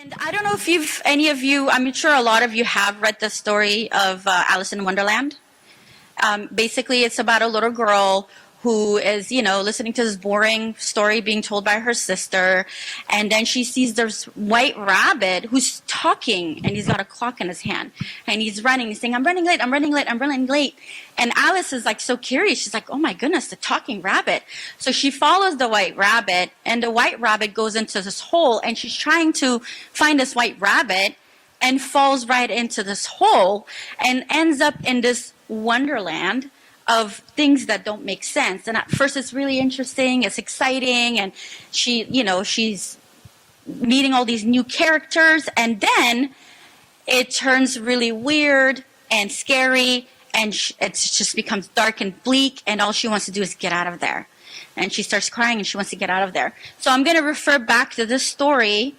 And I don't know if any of you, I'm sure a lot of you have read the story of Alice in Wonderland. Basically, it's about a little girl who is, listening to this boring story being told by her sister. And then she sees this white rabbit who's talking, and he's got a clock in his hand. And he's running. He's saying, I'm running late, I'm running late, I'm running late. And Alice is like so curious. She's like, oh my goodness, the talking rabbit. So she follows the white rabbit, and the white rabbit goes into this hole, and she's trying to find this white rabbit and falls right into this hole and ends up in this wonderland of things that don't make sense. And at first it's really interesting, it's exciting, and she's meeting all these new characters, and then it turns really weird and scary, and it just becomes dark and bleak, and all she wants to do is get out of there. And she starts crying, and she wants to get out of there. So I'm going to refer back to this story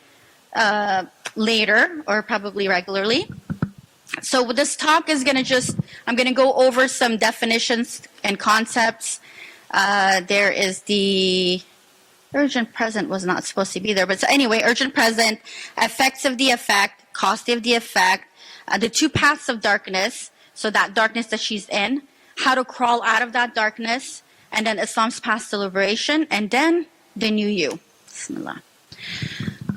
later, or probably regularly. So this talk is going to I'm going to go over some definitions and concepts. There is the urgent present was not supposed to be there. But so anyway, urgent present, effects of the effect, causative of the effect, the two paths of darkness, so that darkness that she's in, how to crawl out of that darkness, and then Islam's path to liberation, and then the new you. Bismillah.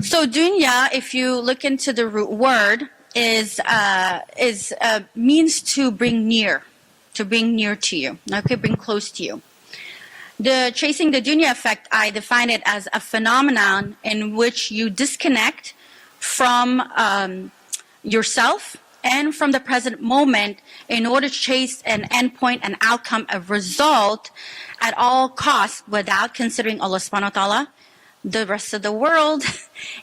So dunya, if you look into the root word, is means to bring near to you. Okay, bring close to you. Tracing the Dunya Effect, I define it as a phenomenon in which you disconnect from yourself and from the present moment in order to chase an endpoint, an outcome, a result at all costs without considering Allah subhanahu wa ta'ala, the rest of the world,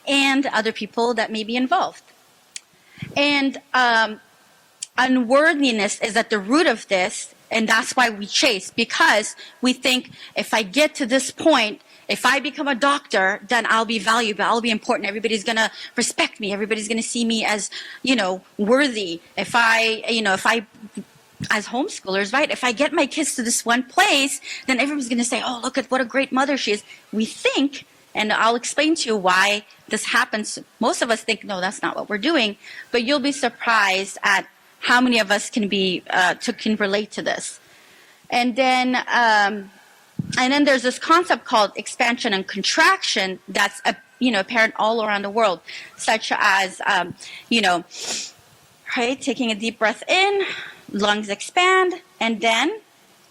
and other people that may be involved. And unworthiness is at the root of this, and that's why we chase, because we think if I get to this point, if I become a doctor, then I'll be valuable, I'll be important, everybody's going to respect me, everybody's going to see me as, worthy. If I, as homeschoolers, right, if I get my kids to this one place, then everyone's going to say, oh, look at what a great mother she is. We think, and I'll explain to you why this happens. Most of us think, no, that's not what we're doing. But you'll be surprised at how many of us can relate to this. And then there's this concept called expansion and contraction that's apparent all around the world, such as right, taking a deep breath in, lungs expand, and then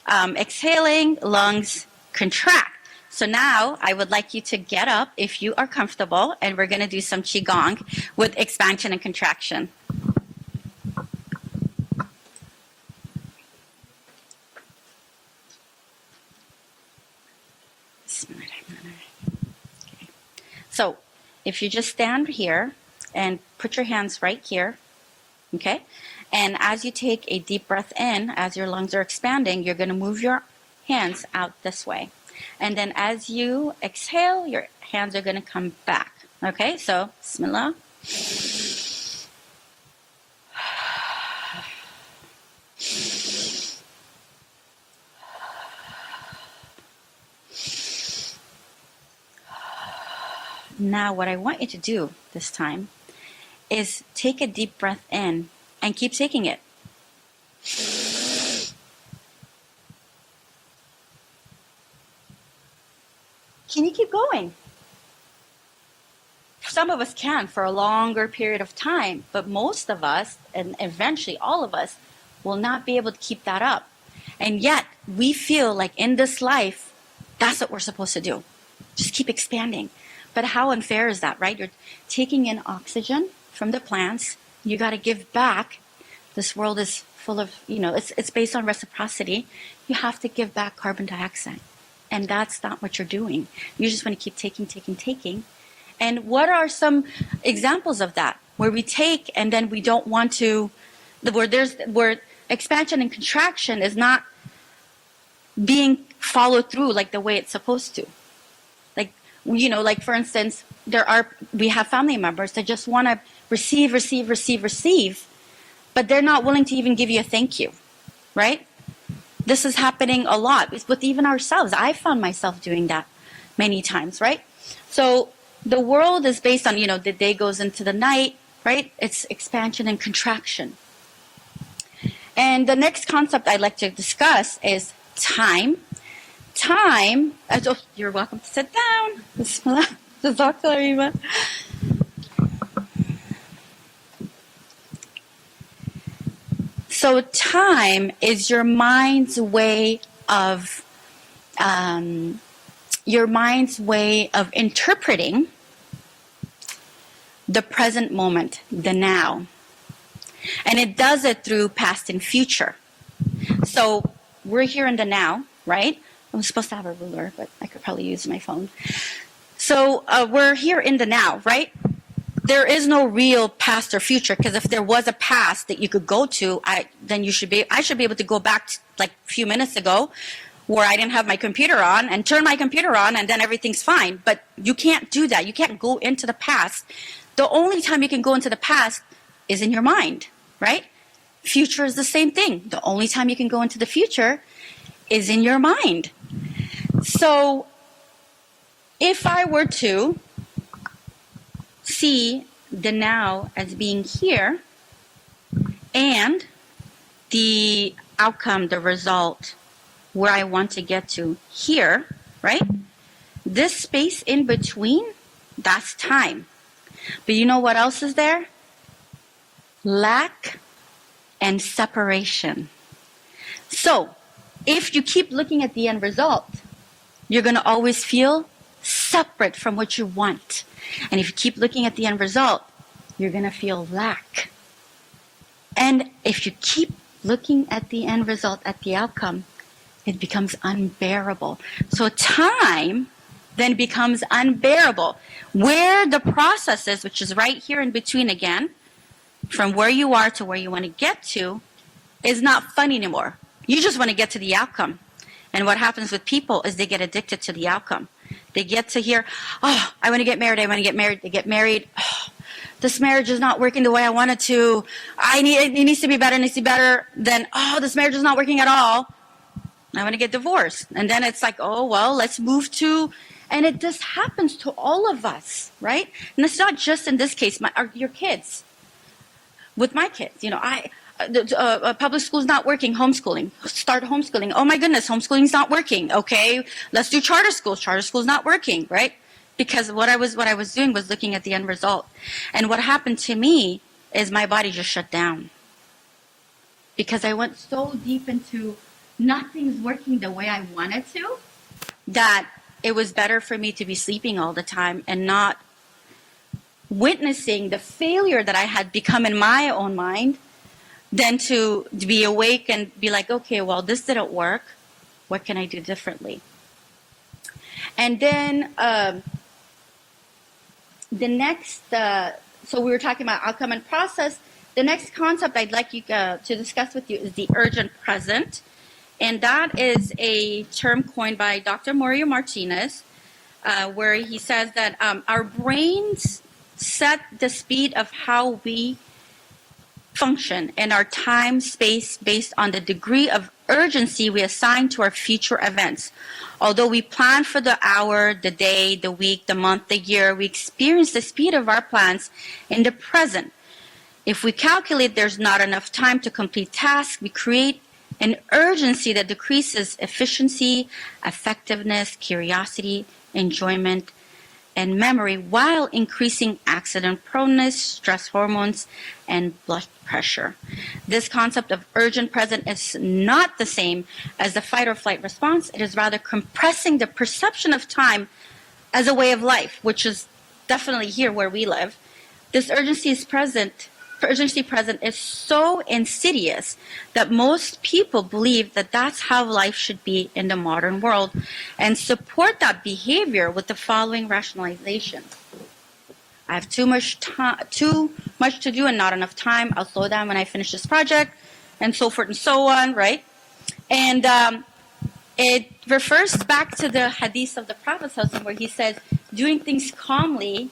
exhaling, lungs contract. So now I would like you to get up if you are comfortable, and we're going to do some Qigong with expansion and contraction. Okay. So if you just stand here and put your hands right here, okay? And as you take a deep breath in, as your lungs are expanding, you're going to move your hands out this way. And then as you exhale, your hands are going to come back. Okay, so Bismillah. Now what I want you to do this time is take a deep breath in and keep taking it. Can you keep going? Some of us can for a longer period of time, but most of us, and eventually all of us, will not be able to keep that up. And yet, we feel like in this life, that's what we're supposed to do. Just keep expanding. But how unfair is that, right? You're taking in oxygen from the plants. You got to give back. This world is full of, it's based on reciprocity. You have to give back carbon dioxide. And that's not what you're doing. You just want to keep taking. And what are some examples of that? Where we take and then we don't want to, where expansion and contraction is not being followed through like the way it's supposed to. Like for instance, we have family members that just want to receive, but they're not willing to even give you a thank you, right? This is happening a lot with even ourselves. I found myself doing that many times, right? So the world is based on, the day goes into the night, right? It's expansion and contraction. And the next concept I'd like to discuss is time. Time, oh, you're welcome to sit down. Bismillah. Jazakallah. So time is your mind's way of interpreting the present moment, the now. And it does it through past and future. So we're here in the now, right? I was supposed to have a ruler, but I could probably use my phone. So we're here in the now, right? There is no real past or future, because if there was a past that you could go to, I should be able to go back to, like, a few minutes ago, where I didn't have my computer on, and turn my computer on, and then everything's fine. But you can't do that. You can't go into the past. The only time you can go into the past is in your mind, right? Future is the same thing. The only time you can go into the future is in your mind. So if I were to see the now as being here, and the outcome, the result, where I want to get to here, right? This space in between, that's time. But you know what else is there? Lack and separation. So if you keep looking at the end result, you're going to always feel separate from what you want. And if you keep looking at the end result, you're going to feel lack. And if you keep looking at the end result, at the outcome, it becomes unbearable. So time then becomes unbearable. Where the process is, which is right here in between again, from where you are to where you want to get to, is not fun anymore. You just want to get to the outcome. And what happens with people is they get addicted to the outcome. They get to hear, oh, I want to get married, I want to get married. They get married. Oh, this marriage is not working the way I want it to. It needs to be better, it needs to be better. Then, oh, this marriage is not working at all. I want to get divorced. And then it's like, oh, well, let's move to, and it just happens to all of us, right? And it's not just in this case, your kids. With my kids, public school's not working, homeschooling. Start homeschooling. Oh my goodness, homeschooling's not working. Okay, let's do charter schools. Charter school's not working, right? Because what I was doing was looking at the end result. And what happened to me is my body just shut down. Because I went so deep into nothing's working the way I wanted to, that it was better for me to be sleeping all the time and not witnessing the failure that I had become in my own mind, than to be awake and be like, okay, well, this didn't work. What can I do differently? And then the next, so we were talking about outcome and process. The next concept I'd like you to discuss with you is the urgent present. And that is a term coined by Dr. Mario Martinez, where he says that our brains set the speed of how we function in our time space based on the degree of urgency we assign to our future events. Although we plan for the hour, the day, the week, the month, the year, we experience the speed of our plans in the present. If we calculate there's not enough time to complete tasks, we create an urgency that decreases efficiency, effectiveness, curiosity, enjoyment, and memory, while increasing accident proneness, stress hormones, and blood pressure. This concept of urgent present is not the same as the fight or flight response. It is rather compressing the perception of time as a way of life, which is definitely here where we live. This urgency present is so insidious that most people believe that that's how life should be in the modern world, and support that behavior with the following rationalization. I have too much to do and not enough time. I'll slow down when I finish this project, and so forth and so on, right? And it refers back to the hadith of the Prophet where he says, doing things calmly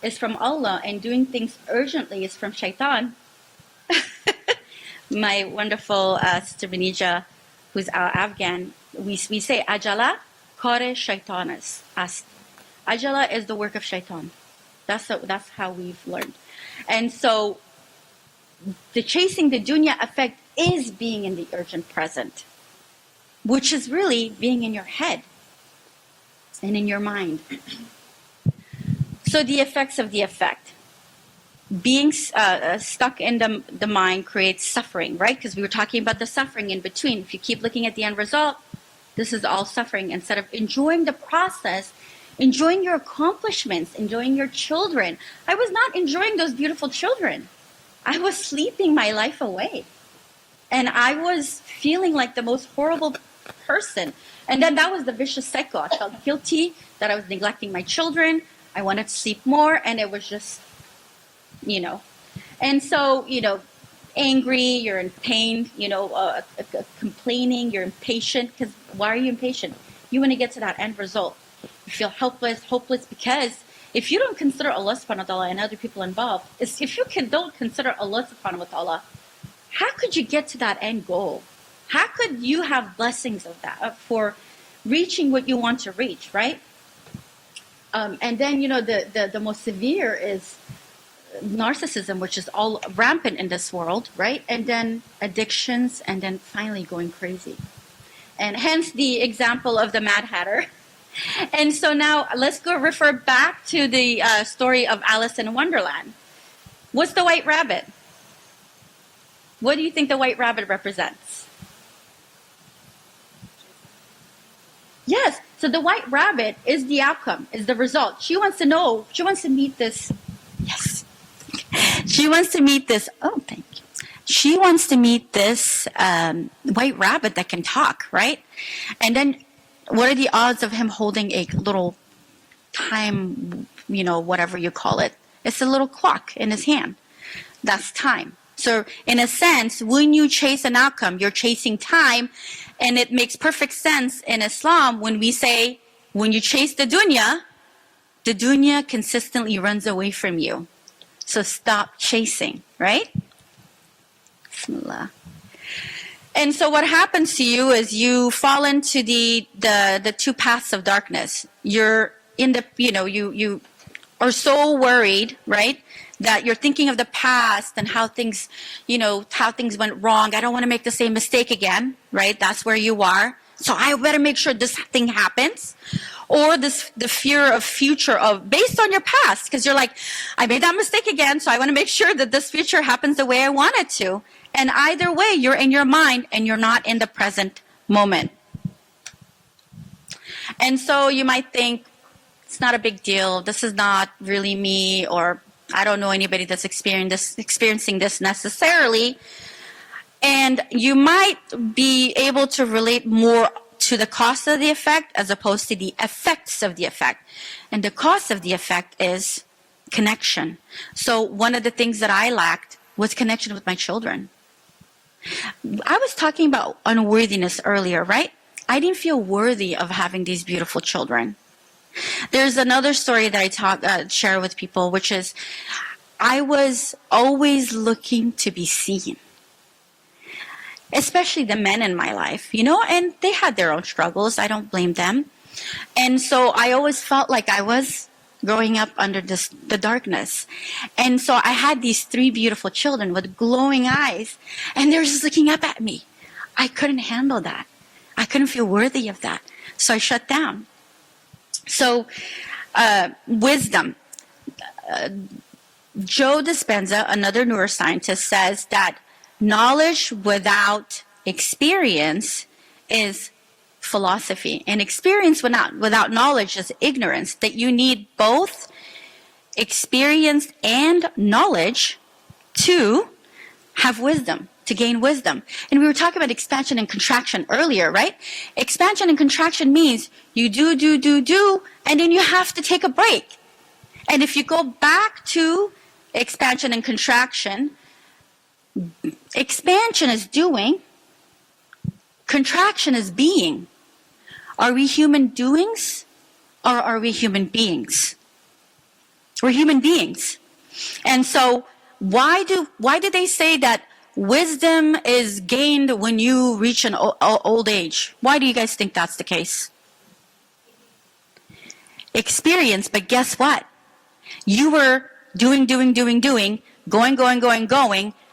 is from Allah, and doing things urgently is from shaitan. My wonderful sister Benija, who's Afghan, we say ajala kore shaitanas. Ajala is the work of shaitan. That's how we've learned. And so the chasing the dunya effect is being in the urgent present, which is really being in your head and in your mind. So the effects of the effect. Being stuck in the mind creates suffering, right? Because we were talking about the suffering in between. If you keep looking at the end result, this is all suffering. Instead of enjoying the process, enjoying your accomplishments, enjoying your children. I was not enjoying those beautiful children. I was sleeping my life away. And I was feeling like the most horrible person. And then that was the vicious cycle. I felt guilty that I was neglecting my children. I wanted to sleep more, and it was just, And so, angry, you're in pain, complaining, you're impatient. Because why are you impatient? You want to get to that end result. You feel helpless, hopeless, because if you don't consider Allah subhanahu wa ta'ala and other people involved, if you don't consider Allah subhanahu wa ta'ala, how could you get to that end goal? How could you have blessings of that for reaching what you want to reach, right? And then, the most severe is narcissism, which is all rampant in this world, right? And then addictions, and then finally going crazy. And hence the example of the Mad Hatter. And so now let's go refer back to the story of Alice in Wonderland. What's the white rabbit? What do you think the white rabbit represents? Yes, so the white rabbit is the outcome, is the result. She wants to know, she wants to meet this, yes. She wants to meet this, oh, thank you. She wants to meet this white rabbit that can talk, right? And then what are the odds of him holding a little time, whatever you call it? It's a little clock in his hand. That's time. So in a sense, when you chase an outcome, you're chasing time. And it makes perfect sense in Islam when we say, when you chase the dunya consistently runs away from you. So stop chasing, right? Bismillah. And so what happens to you is you fall into the two paths of darkness. You're in the, you are so worried, right? That you're thinking of the past and how things, how things went wrong. I don't want to make the same mistake again, right? That's where you are. So I better make sure this thing happens. Or the fear of future based on your past. Because you're like, I made that mistake again, so I want to make sure that this future happens the way I want it to. And either way, you're in your mind and you're not in the present moment. And so you might think, it's not a big deal. This is not really me, or I don't know anybody that's experiencing this necessarily. And you might be able to relate more to the cause of the effect as opposed to the effects of the effect. And the cause of the effect is connection. So one of the things that I lacked was connection with my children. I was talking about unworthiness earlier, right? I didn't feel worthy of having these beautiful children. There's another story that I share with people, which is I was always looking to be seen. Especially the men in my life, and they had their own struggles. I don't blame them. And so I always felt like I was growing up under the darkness. And so I had these 3 beautiful children with glowing eyes, and they were just looking up at me. I couldn't handle that. I couldn't feel worthy of that. So I shut down. So, wisdom. Joe Dispenza, another neuroscientist, says that knowledge without experience is philosophy. And experience without knowledge is ignorance. That you need both experience and knowledge to have wisdom, to gain wisdom. And we were talking about expansion and contraction earlier, right? Expansion and contraction means you do, and then you have to take a break. And if you go back to expansion and contraction, expansion is doing, contraction is being. Are we human doings or are we human beings? We're human beings. And so why do they say that wisdom is gained when you reach an old age? Why do you guys think that's the case? experience. But guess what? You were doing, going,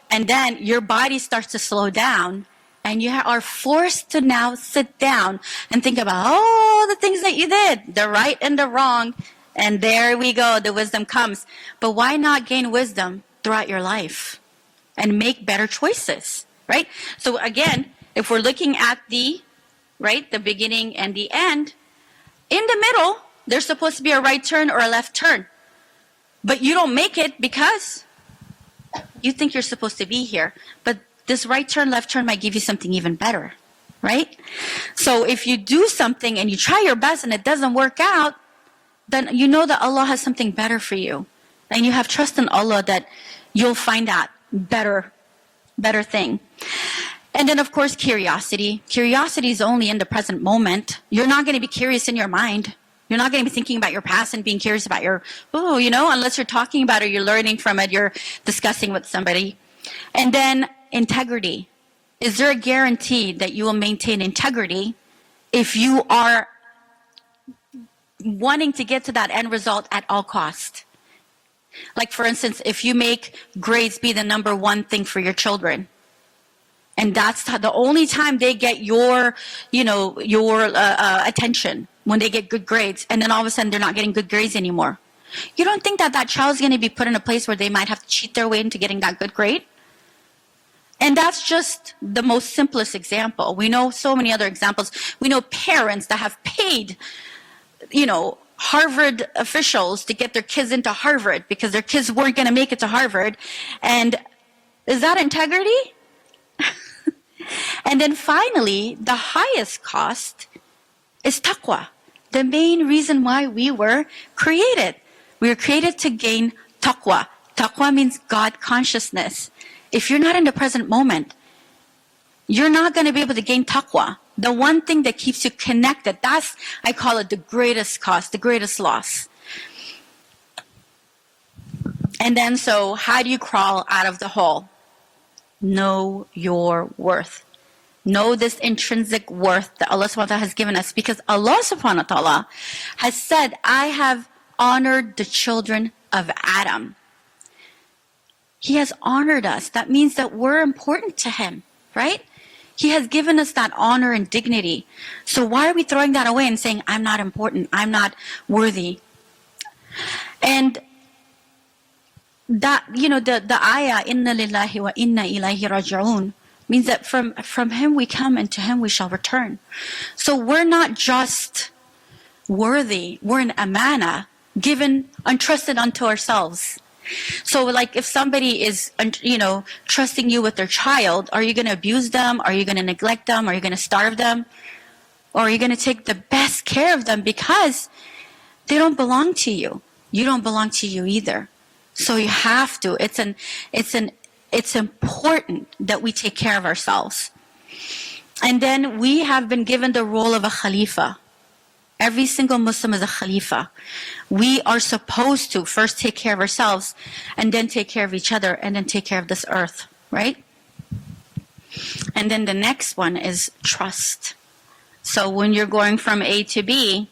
and then your body starts to slow down, and you are forced to now sit down and think about all the things that you did, the right and the wrong, and there we go, the wisdom comes. But why not gain wisdom throughout your life and make better choices, right? So again, if we're looking at the beginning and the end, in the middle, there's supposed to be a right turn or a left turn. But you don't make it because you think you're supposed to be here. But this right turn, left turn might give you something even better, right? So if you do something and you try your best and it doesn't work out, then you know that Allah has something better for you. And you have trust in Allah that you'll find that better thing. And then, of course, curiosity. Curiosity is only in the present moment. You're not going to be curious in your mind. You're not going to be thinking about your past and being curious about unless you're talking about it, you're learning from it, you're discussing with somebody. And then integrity. Is there a guarantee that you will maintain integrity if you are wanting to get to that end result at all cost? Like, for instance, if you make grades be the number one thing for your children, and that's the only time they get your attention, when they get good grades, and then all of a sudden they're not getting good grades anymore. You don't think that child is going to be put in a place where they might have to cheat their way into getting that good grade? And that's just the most simplest example. We know so many other examples. We know parents that have paid, Harvard officials to get their kids into Harvard because their kids weren't going to make it to Harvard. And is that integrity? And then finally, the highest cost is taqwa. The main reason why we were created. We were created to gain taqwa. Taqwa means God consciousness. If you're not in the present moment, you're not going to be able to gain taqwa. The one thing that keeps you connected, I call it the greatest cost, the greatest loss. And then, so how do you crawl out of the hole? Know your worth. Know this intrinsic worth that Allah subhanahu wa ta'ala has given us, because Allah subhanahu wa ta'ala has said, I have honored the children of Adam. He has honored us. That means that we're important to Him, right? He has given us that honor and dignity. So why are we throwing that away and saying, I'm not important, I'm not worthy? And that, the ayah, inna lillahi wa inna ilayhi raji'un, means that from Him we come and to Him we shall return. So we're not just worthy, we're an amana, given, entrusted unto ourselves. So like if somebody is, trusting you with their child, are you going to abuse them? Are you going to neglect them? Are you going to starve them? Or are you going to take the best care of them because they don't belong to you? You don't belong to you either. So you have to. It's important that we take care of ourselves. And then we have been given the role of a Khalifa. Every single Muslim is a Khalifa. We are supposed to first take care of ourselves and then take care of each other and then take care of this earth, right? And then the next one is trust. So when you're going from A to B,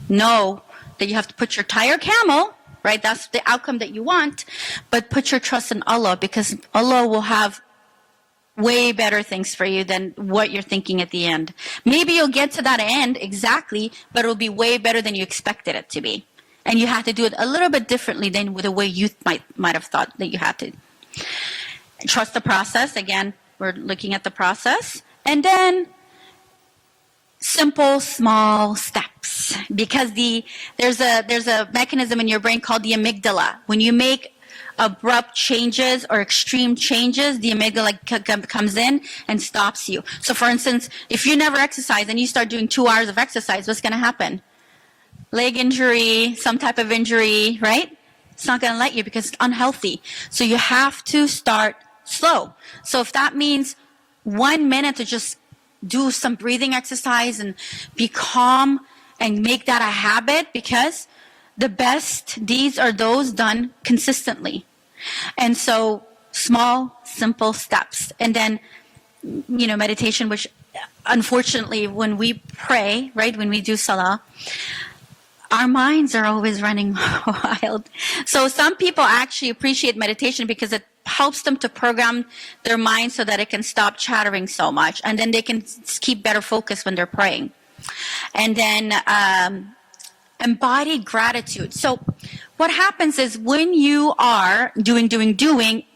know that you have to put your tire camel, right? That's the outcome that you want, but put your trust in Allah, because Allah will have way better things for you than what you're thinking at the end. Maybe you'll get to that end exactly, but it'll be way better than you expected it to be. And you have to do it a little bit differently than the way you might have thought that you had to. Trust the process. Again, we're looking at the process. And then simple, small steps. Because there's a mechanism in your brain called the amygdala. When you make abrupt changes or extreme changes, the amygdala comes in and stops you. So for instance, if you never exercise and you start doing 2 hours of exercise, what's going to happen? Leg injury, some type of injury, right? It's not going to let you because it's unhealthy. So you have to start slow. So if that means 1 minute to just do some breathing exercise and be calm and make that a habit, because the best deeds are those done consistently. And so small, simple steps. And then, meditation, which unfortunately when we pray, right, when we do salah, our minds are always running wild. So some people actually appreciate meditation because it helps them to program their mind so that it can stop chattering so much, and then they can keep better focus when they're praying. And then embodied gratitude. So what happens is when you are doing,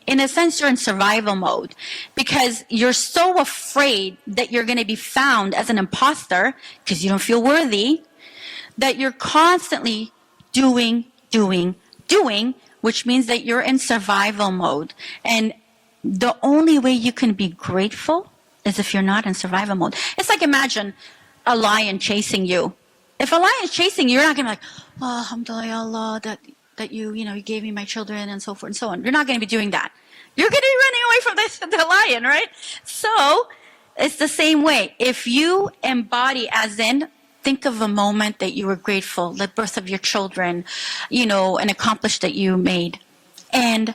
in a sense, you're in survival mode because you're so afraid that you're going to be found as an imposter because you don't feel worthy, that you're constantly doing, which means that you're in survival mode. And the only way you can be grateful is if you're not in survival mode. It's like, imagine a lion chasing you. If a lion's chasing you, you're not going to be like, oh, alhamdulillah, Allah, that you gave me my children and so forth and so on. You're not going to be doing that. You're going to be running away from the lion, right? So it's the same way. If you embody, as in, think of a moment that you were grateful, the birth of your children, an accomplishment that you made. And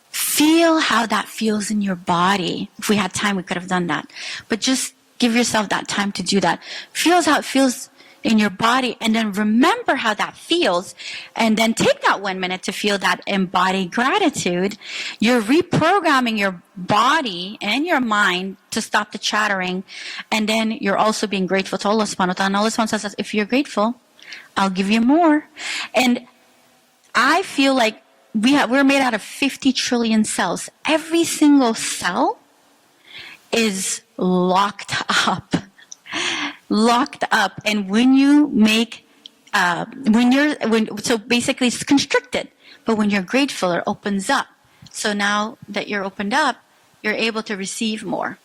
feel how that feels in your body. If we had time, we could have done that. But just give yourself that time to do that. Feel how it feels in your body, and then remember how that feels, and then take that 1 minute to feel that embodied gratitude. You're reprogramming your body and your mind to stop the chattering, and then you're also being grateful to Allah subhanahu wa ta'ala. And Allah subhanahu wa ta'ala says, if you're grateful, I'll give you more. And I feel like we're made out of 50 trillion cells. Every single cell is locked up. And when you make so basically it's constricted, but when you're grateful, it opens up. So now that you're opened up, you're able to receive more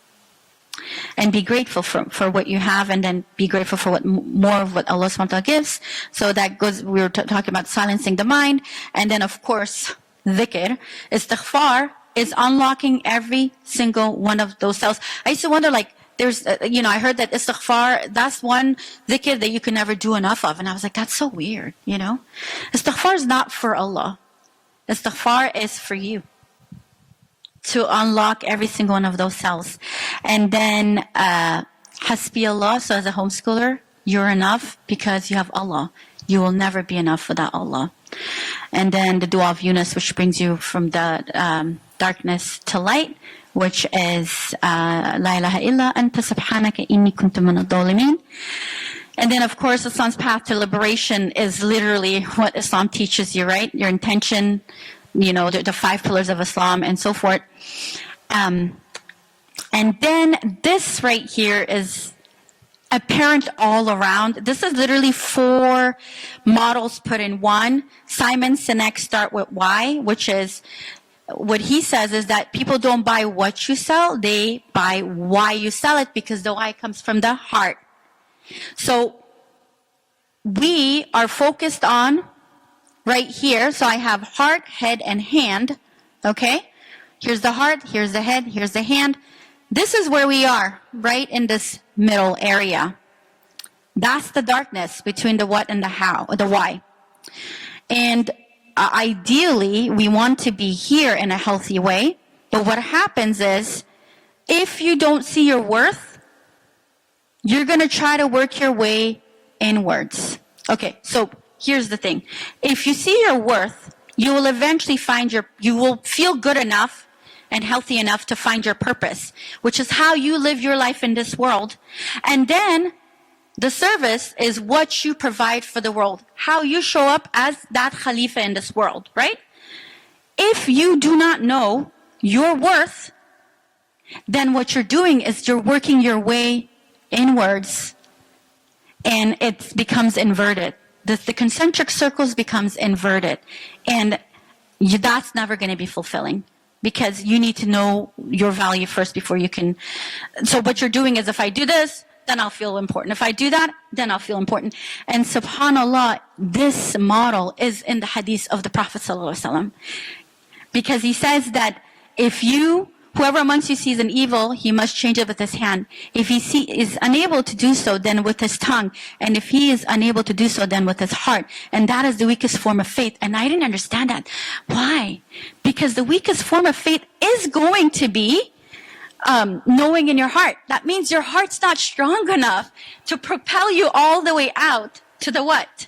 and be grateful for what you have, and then be grateful for more of what Allah subhanahu wa ta'ala gives. So that goes, we were talking about silencing the mind, and then of course Zhikr, istighfar, is unlocking every single one of those cells. I used to wonder, like, there's, I heard that istighfar, that's one dhikr that you can never do enough of. And I was like, that's so weird, Istighfar is not for Allah. Istighfar is for you to unlock every single one of those cells. And then, Hasbi Allah, so as a homeschooler, you're enough because you have Allah. You will never be enough without Allah. And then the dua of Yunus, which brings you from the darkness to light, which is La ilaha illa anta subhanaka inni kuntu min adh-dhalimin. And then, of course, Islam's path to liberation is literally what Islam teaches you, right? Your intention, the 5 pillars of Islam and so forth. And then this right here is apparent all around. This is literally 4 models put in one. Simon Sinek start with why, which is, what he says is that people don't buy what you sell, they buy why you sell it, because the why comes from the heart. So we are focused on right here. So I have heart, head, and hand. Okay? Here's the heart, here's the head, here's the hand. This is where we are, right in this middle area. That's the darkness between the what and the how, or the why. And ideally, we want to be here in a healthy way. But what happens is, if you don't see your worth, you're going to try to work your way inwards. Okay, so here's the thing. If you see your worth, you will eventually you will feel good enough and healthy enough to find your purpose, which is how you live your life in this world. And then the service is what you provide for the world, how you show up as that Khalifa in this world, right? If you do not know your worth, then what you're doing is you're working your way inwards, and it becomes inverted. The concentric circles becomes inverted, and that's never going to be fulfilling. Because you need to know your value first before you can. So what you're doing is, if I do this, then I'll feel important. If I do that, then I'll feel important. And subhanAllah, this model is in the hadith of the Prophet ﷺ. Because he says that whoever amongst you sees an evil, he must change it with his hand. If he is unable to do so, then with his tongue. And if he is unable to do so, then with his heart. And that is the weakest form of faith. And I didn't understand that. Why? Because the weakest form of faith is going to be knowing in your heart. That means your heart's not strong enough to propel you all the way out to the what?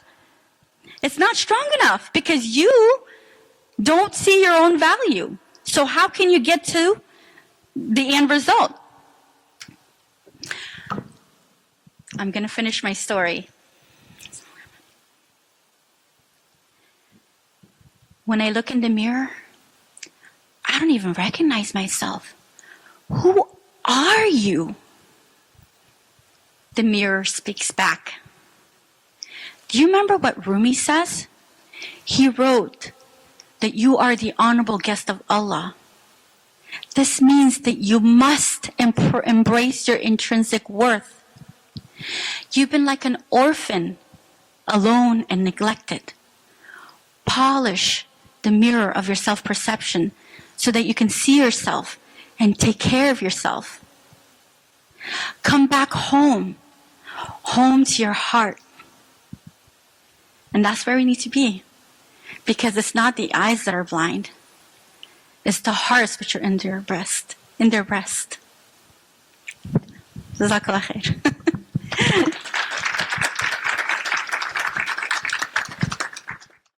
It's not strong enough because you don't see your own value. So how can you get to the end result? I'm going to finish my story. When I look in the mirror, I don't even recognize myself. Who are you? The mirror speaks back. Do you remember what Rumi says? He wrote that you are the honorable guest of Allah. This means that you must embrace your intrinsic worth. You've been like an orphan, alone and neglected. Polish the mirror of your self-perception so that you can see yourself and take care of yourself. Come back home to your heart. And that's where we need to be. Because it's not the eyes that are blind. It's the hearts which are in their breast. Jazakallah khair.